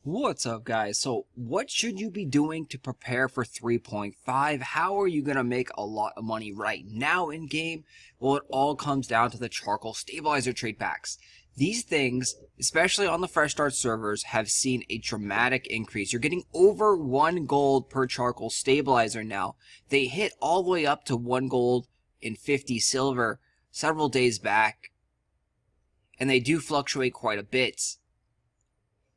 What's up, guys? So what should you be doing to prepare for 3.5? How are you going to make a lot of money right now in game? Well, it all comes down to the charcoal stabilizer trade packs. These things, especially on the fresh start servers, have seen a dramatic increase. You're getting over 1 gold per charcoal stabilizer now. They hit all the way up to 1 gold and 50 silver several days back, and they do fluctuate quite a bit.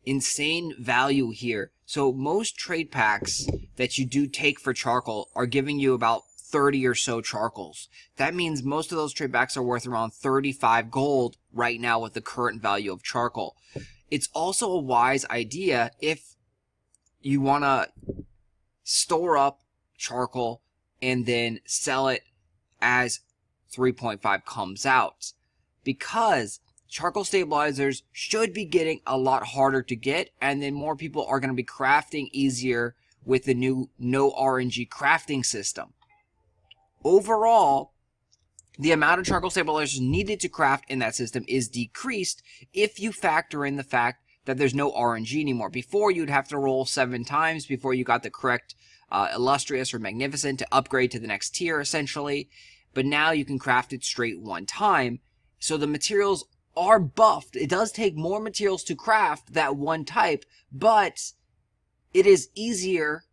Insane value here. So most trade packs that you do take for charcoal are giving you about 30 or so charcoals. That means most of those trade packs are worth around 35 gold right now with the current value of charcoal. It's also a wise idea if you want to store up charcoal and then sell it as 3.5 comes out, because charcoal stabilizers should be getting a lot harder to get, and then more people are going to be crafting easier with the new no RNG crafting system. Overall, the amount of charcoal stabilizers needed to craft in that system is decreased if you factor in the fact that there's no RNG anymore. Before, you'd have to roll 7 times before you got the correct illustrious or magnificent to upgrade to the next tier, essentially. But now you can craft it straight one time, so the materials are buffed. It does take more materials to craft that one type, but it is easier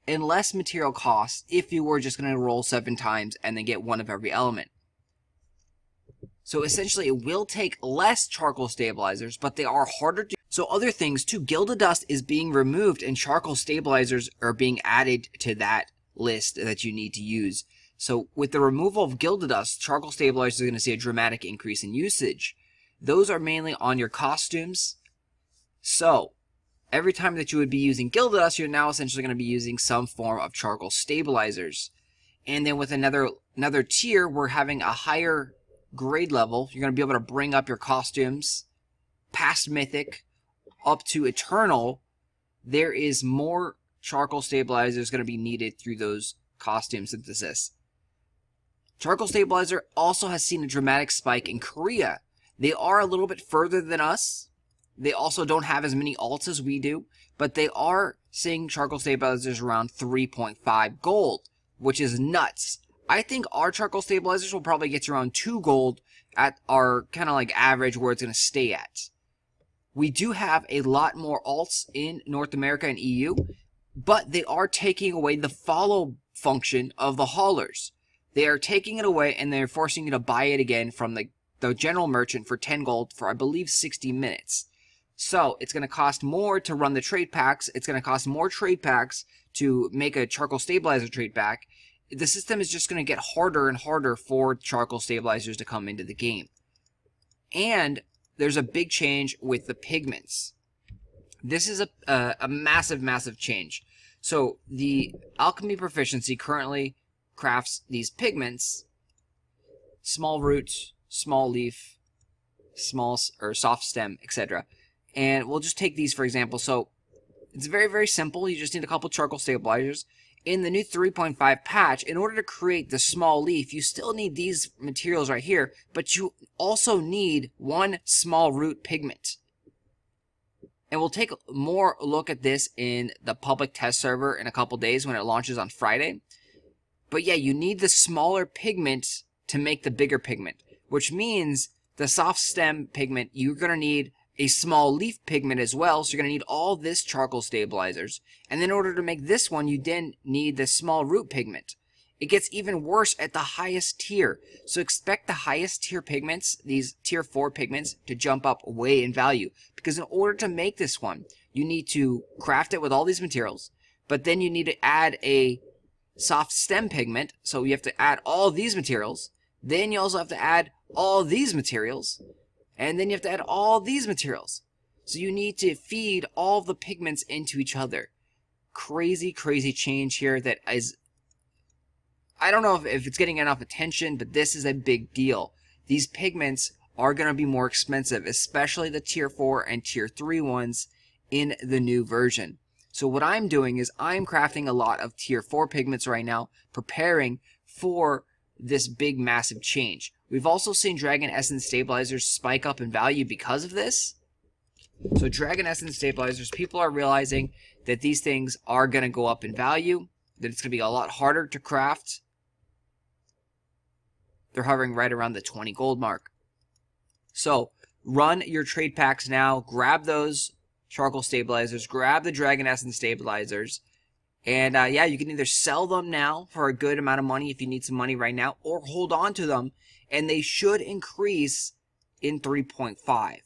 and less material costs if you were just going to roll 7 times and then get one of every element. So essentially it will take less charcoal stabilizers, but they are harder to. So other things too, Gilded Dust is being removed and charcoal stabilizers are being added to that list that you need to use. So with the removal of Gilded Dust, charcoal stabilizers are going to see a dramatic increase in usage. Those are mainly on your costumes. So every time that you would be using Gilded Dust, you're now essentially going to be using some form of charcoal stabilizers. And then with another tier, we're having a higher grade level. You're going to be able to bring up your costumes past Mythic up to Eternal. There is more charcoal stabilizers going to be needed through those costume synthesis. Charcoal stabilizer also has seen a dramatic spike in Korea. They are a little bit further than us. They also don't have as many alts as we do, but they are seeing charcoal stabilizers around 3.5 gold, which is nuts. I think our charcoal stabilizers will probably get to around 2 gold at our kind of like average where it's going to stay at. We do have a lot more alts in North America and EU, but they are taking away the follow function of the haulers. They are taking it away and they're forcing you to buy it again from the general merchant for 10 gold for, I believe, 60 minutes. So it's going to cost more to run the trade packs. It's going to cost more trade packs to make a charcoal stabilizer trade pack. The system is just going to get harder and harder for charcoal stabilizers to come into the game. And there's a big change with the pigments. This is a massive, massive change. So the alchemy proficiency currently crafts these pigments: small root, small leaf, small or soft stem, etc. And we'll just take these for example. So it's very, very simple. You just need a couple charcoal stabilizers. In the new 3.5 patch, in order to create the small leaf, you still need these materials right here, but you also need 1 small root pigment. And we'll take more look at this in the public test server in a couple days when it launches on Friday. But yeah, you need the smaller pigment to make the bigger pigment, which means the soft stem pigment, you're going to need a small leaf pigment as well, so you're going to need all this charcoal stabilizers. And then in order to make this one, you then need the small root pigment. It gets even worse at the highest tier. So expect the highest tier pigments, these tier 4 pigments, to jump up way in value. Because in order to make this one, you need to craft it with all these materials, but then you need to add a soft stem pigment, so you have to add all these materials. Then you also have to add all these materials, and then you have to add all these materials. So you need to feed all the pigments into each other. Crazy, crazy change here that is, I don't know if it's getting enough attention, but this is a big deal. These pigments are going to be more expensive, especially the tier 4 and tier 3 ones in the new version. So what I'm doing is I'm crafting a lot of tier 4 pigments right now, preparing for this big massive change. We've also seen Dragon Essence stabilizers spike up in value because of this. So Dragon Essence Stabilizers, people are realizing that these things are going to go up in value, that it's going to be a lot harder to craft. They're hovering right around the 20 gold mark. So run your trade packs now, grab those charcoal stabilizers, grab the Dragon Essence Stabilizers, and yeah, you can either sell them now for a good amount of money if you need some money right now, or hold on to them, and they should increase in 3.5.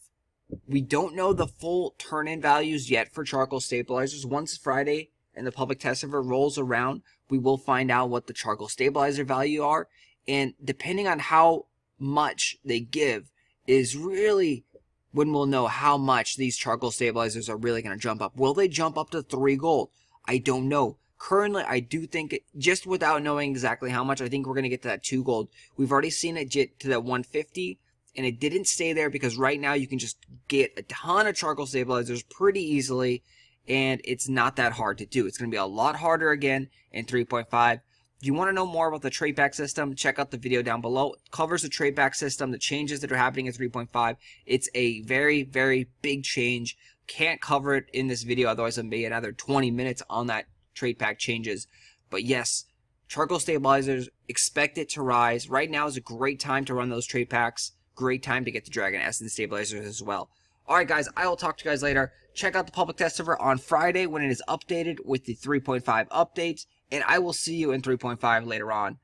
We don't know the full turn-in values yet for charcoal stabilizers. Once Friday and the public test server rolls around, we will find out what the charcoal stabilizer value are, and depending on how much they give is really when we'll know how much these charcoal stabilizers are really going to jump up. Will they jump up to 3 gold? I don't know. Currently, I do think, just without knowing exactly how much, I think we're going to get to that 2 gold. We've already seen it get to that 150, and it didn't stay there because right now you can just get a ton of charcoal stabilizers pretty easily, and it's not that hard to do. It's going to be a lot harder again in 3.5. If you want to know more about the trade pack system, check out the video down below. It covers the trade pack system, the changes that are happening in 3.5. It's a very, very big change. Can't cover it in this video, otherwise it'll be another 20 minutes on that trade pack changes. But yes, charcoal stabilizers, expect it to rise. Right now is a great time to run those trade packs. Great time to get the Dragon Essence Stabilizers as well. Alright guys, I will talk to you guys later. Check out the public test server on Friday when it is updated with the 3.5 updates. And I will see you in 3.5 later on.